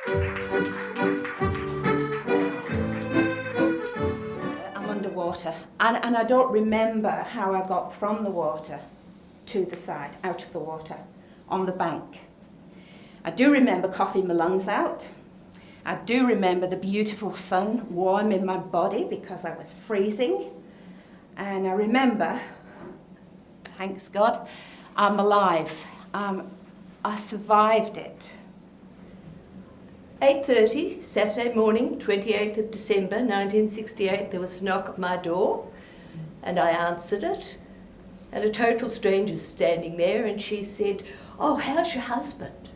I'm underwater, and I don't remember how I got from the water to the side, out of the water, on the bank. I do remember coughing my lungs out. I do remember the beautiful sun warming my body because I was freezing. And I remember, thanks God, I'm alive. I survived it. 8:30, Saturday morning, 28th of December 1968, there was a knock at my door and I answered it. And a total stranger's standing there and she said, "Oh, how's your husband?"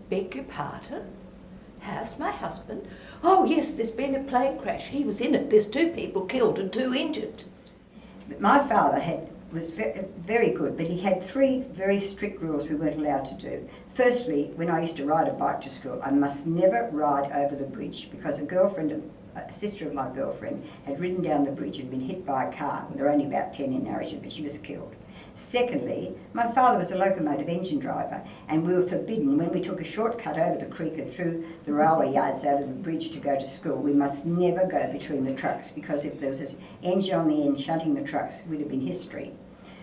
"Beg your pardon? How's my husband?" "Oh yes, there's been a plane crash. He was in it. There's 2 people killed and 2 injured." My father was very good, but he had 3 very strict rules we weren't allowed to do. Firstly, when I used to ride a bike to school, I must never ride over the bridge because a sister of my girlfriend had ridden down the bridge and been hit by a car. There were only about 10 in Narrogin, but she was killed. Secondly, my father was a locomotive engine driver and we were forbidden, when we took a shortcut over the creek and through the railway yards over the bridge to go to school, we must never go between the trucks because if there was an engine on the end shunting the trucks, it would have been history.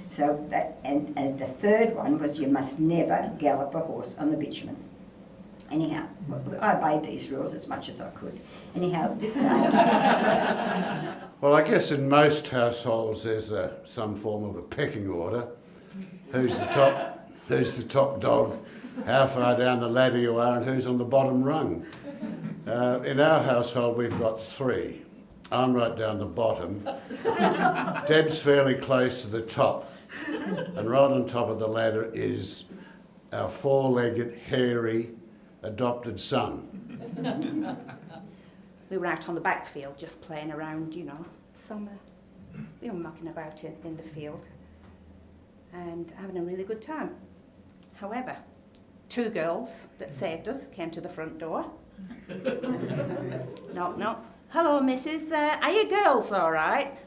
So that, and the third one was you must never gallop a horse on the bitumen. Anyhow, I obeyed these rules as much as I could. Anyhow, this day... Well, I guess in most households there's some form of a pecking order. Who's the top dog, how far down the ladder you are, and who's on the bottom rung. In our household we've got 3. I'm right down the bottom. Deb's fairly close to the top. And right on top of the ladder is our 4-legged, hairy, adopted son. We were out on the backfield just playing around, you know, summer. We were mucking about in the field and having a really good time. However, 2 girls that saved us came to the front door. Knock, knock. "Hello, missus, are you girls all right?"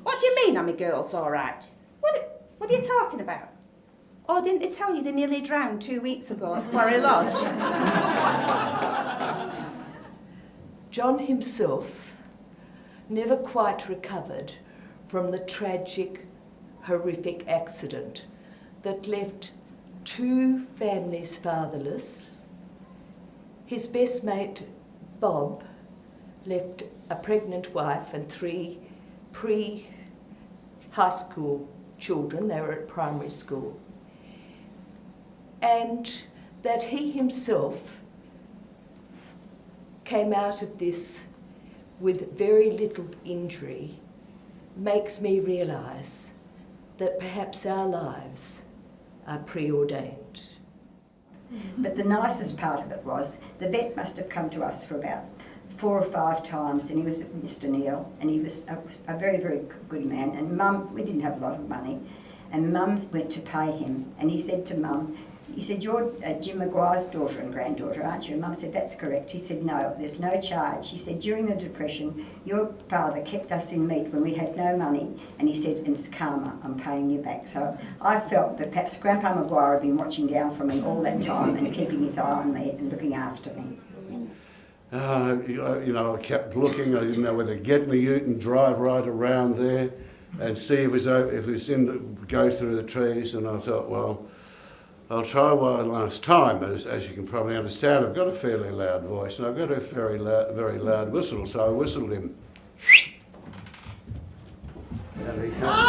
"What do you mean, are my girls all right? What are you talking about?" "Oh, didn't they tell you they nearly drowned 2 weeks ago at Quarry Lodge?" John himself never quite recovered from the tragic, horrific accident that left 2 families fatherless. His best mate, Bob, left a pregnant wife and 3 pre-high school children. They were at primary school. And that he himself came out of this with very little injury makes me realise that perhaps our lives are preordained. But the nicest part of it was the vet must have come to us for about 4 or 5 times, and he was Mr. Neil, and he was a very, very good man. And Mum, we didn't have a lot of money, and Mum went to pay him, and he said to Mum, he said, "You're Jim Maguire's daughter and granddaughter, aren't you?" And Mum said, "That's correct." He said, "No, there's no charge." He said, "During the Depression, your father kept us in meat when we had no money," and he said, "And it's karma, I'm paying you back." So I felt that perhaps Grandpa Maguire had been watching down from me all that time and keeping his eye on me and looking after me. You know, I kept looking. I didn't know whether to get my ute and drive right around there and see if it was go through the trees. And I thought, well, I'll try one last time. As you can probably understand, I've got a fairly loud voice and I've got a very loud whistle. So I whistled him. And he comes.